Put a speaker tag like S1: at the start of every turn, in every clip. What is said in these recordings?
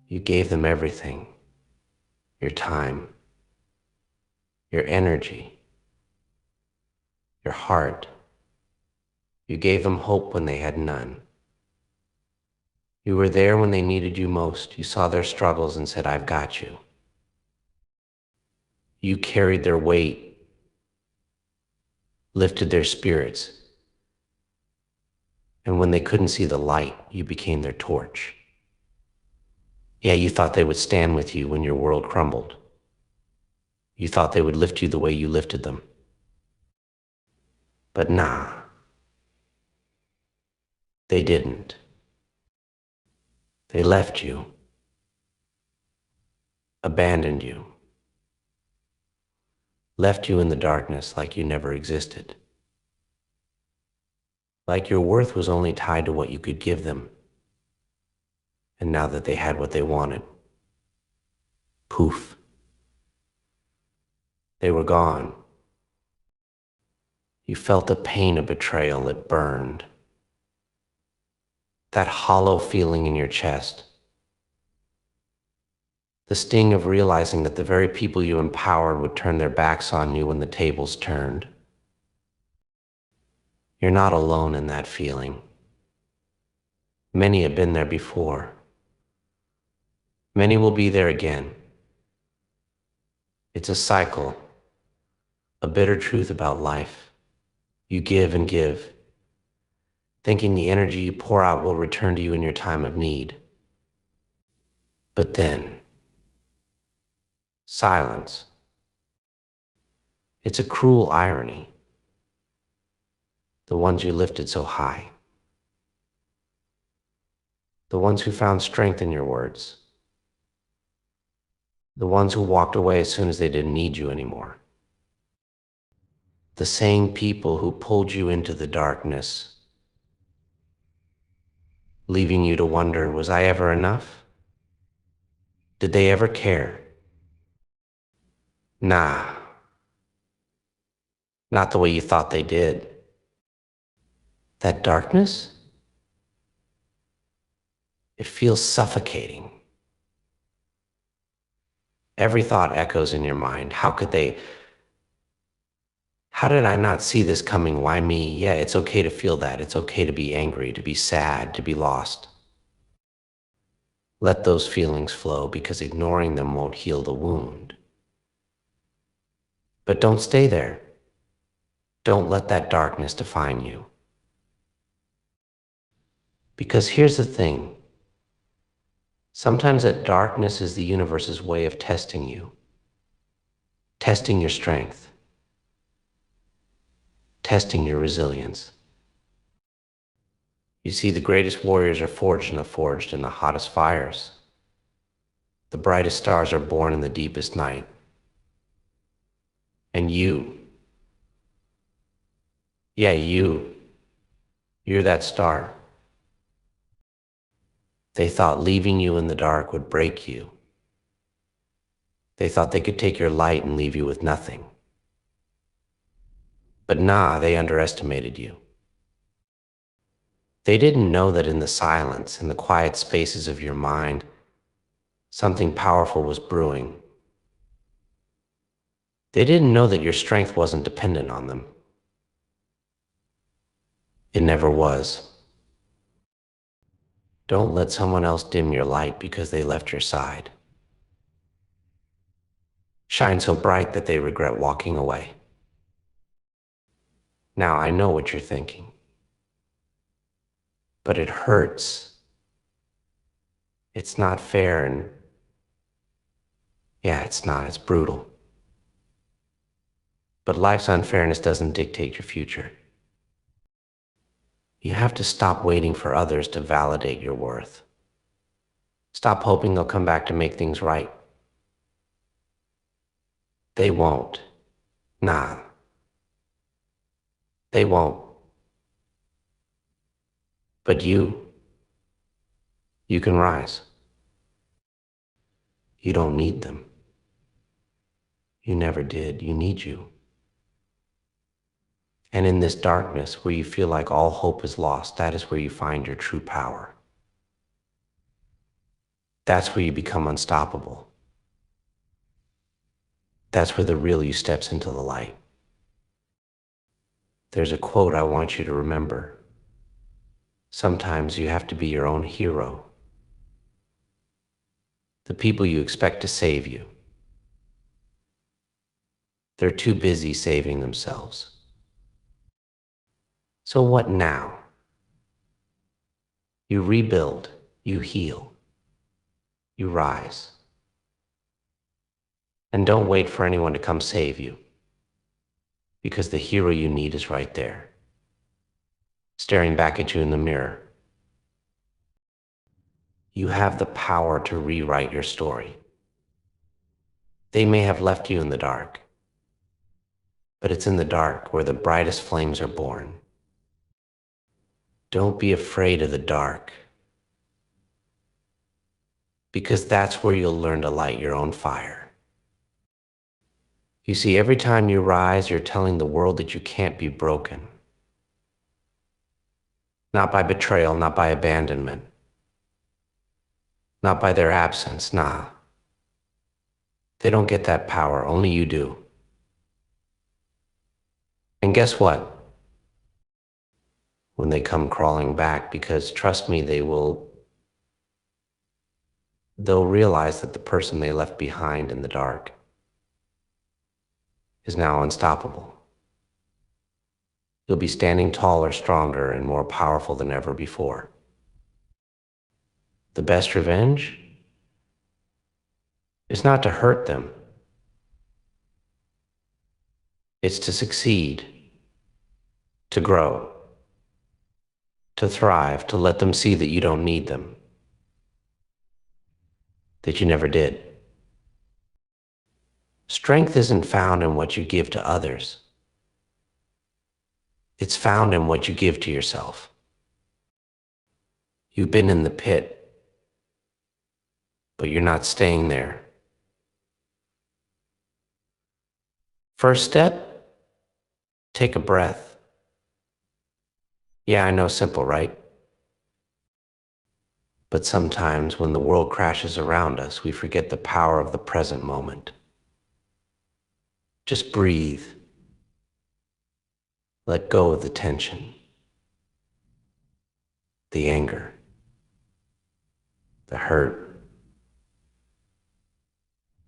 S1: You gave them everything, your time, your energy, your heart. You gave them hope when they had none. You were there when they needed you most. You saw their struggles and said, I've got you. You carried their weight, lifted their spirits, and when they couldn't see the light, you became their torch. Yeah, you thought they would stand with you when your world crumbled. You thought they would lift you the way you lifted them. But nah, they didn't. They left you, abandoned you, left you in the darkness like you never existed. Like your worth was only tied to what you could give them. And now that they had what they wanted, poof, they were gone. You felt the pain of betrayal. It burned. That hollow feeling in your chest. The sting of realizing that the very people you empowered would turn their backs on you when the tables turned. You're not alone in that feeling. Many have been there before. Many will be there again. It's a cycle, a bitter truth about life. You give and give, thinking the energy you pour out will return to you in your time of need. But then, silence. It's a cruel irony. The ones you lifted so high. The ones who found strength in your words. The ones who walked away as soon as they didn't need you anymore. The same people who pulled you into the darkness, leaving you to wonder, was I ever enough? Did they ever care? Nah, not the way you thought they did. That darkness? It feels suffocating. Every thought echoes in your mind. How did I not see this coming? Why me? Yeah, it's okay to feel that. It's okay to be angry, to be sad, to be lost. Let those feelings flow, because ignoring them won't heal the wound. But don't stay there. Don't let that darkness define you. Because here's the thing. Sometimes that darkness is the universe's way of testing you. Testing your strength. Testing your resilience. You see, the greatest warriors are forged in the hottest fires. The brightest stars are born in the deepest night. And yeah, you're that star. They thought leaving you in the dark would break you. They thought they could take your light and leave you with nothing. But nah, they underestimated you. They didn't know that in the silence, in the quiet spaces of your mind, something powerful was brewing. They didn't know that your strength wasn't dependent on them. It never was. Don't let someone else dim your light because they left your side. Shine so bright that they regret walking away. Now I know what you're thinking, but it hurts. It's not fair, and yeah, it's not, it's brutal. But life's unfairness doesn't dictate your future. You have to stop waiting for others to validate your worth. Stop hoping they'll come back to make things right. They won't. Nah. They won't. But you can rise. You don't need them. You never did. You need you. And in this darkness where you feel like all hope is lost, that is where you find your true power. That's where you become unstoppable. That's where the real you steps into the light. There's a quote I want you to remember. Sometimes you have to be your own hero. The people you expect to save you, they're too busy saving themselves. So what now? You rebuild, you heal, you rise. And don't wait for anyone to come save you, because the hero you need is right there, staring back at you in the mirror. You have the power to rewrite your story. They may have left you in the dark, but it's in the dark where the brightest flames are born. Don't be afraid of the dark, because that's where you'll learn to light your own fire. You see, every time you rise, you're telling the world that you can't be broken. Not by betrayal, not by abandonment, not by their absence, nah. They don't get that power, only you do. And guess what? When they come crawling back, because trust me, they'll realize that the person they left behind in the dark is now unstoppable. You'll be standing taller, stronger, and more powerful than ever before. The best revenge is not to hurt them. It's to succeed, to grow, to thrive, to let them see that you don't need them, that you never did. Strength isn't found in what you give to others. It's found in what you give to yourself. You've been in the pit, but you're not staying there. First step, take a breath. Yeah, I know, simple, right? But sometimes when the world crashes around us, we forget the power of the present moment. Just breathe. Let go of the tension, the anger, the hurt.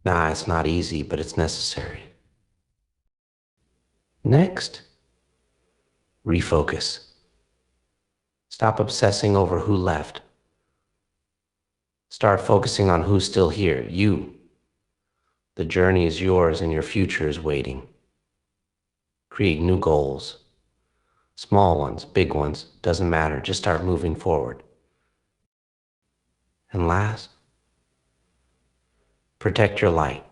S1: Nah, it's not easy, but it's necessary. Next, refocus. Stop obsessing over who left. Start focusing on who's still here, you. The journey is yours and your future is waiting. Create new goals. Small ones, big ones, doesn't matter. Just start moving forward. And last, protect your light.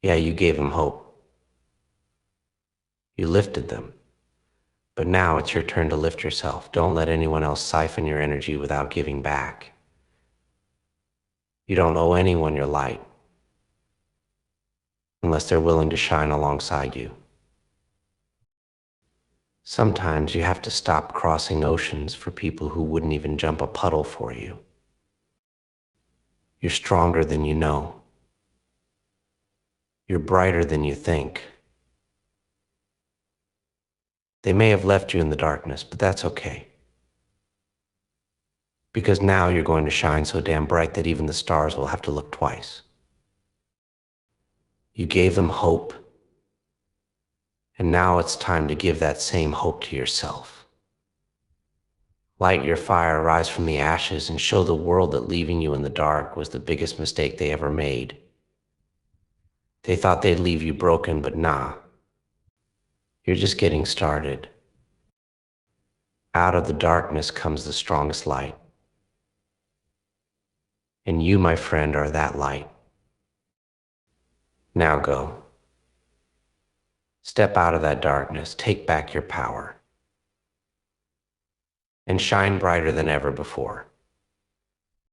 S1: Yeah, you gave them hope. You lifted them. But now it's your turn to lift yourself. Don't let anyone else siphon your energy without giving back. You don't owe anyone your light unless they're willing to shine alongside you. Sometimes you have to stop crossing oceans for people who wouldn't even jump a puddle for you. You're stronger than you know. You're brighter than you think. They may have left you in the darkness, but that's okay. Because now you're going to shine so damn bright that even the stars will have to look twice. You gave them hope, and now it's time to give that same hope to yourself. Light your fire, rise from the ashes, and show the world that leaving you in the dark was the biggest mistake they ever made. They thought they'd leave you broken, but nah. You're just getting started. Out of the darkness comes the strongest light. And you, my friend, are that light. Now go. Step out of that darkness, take back your power, and shine brighter than ever before.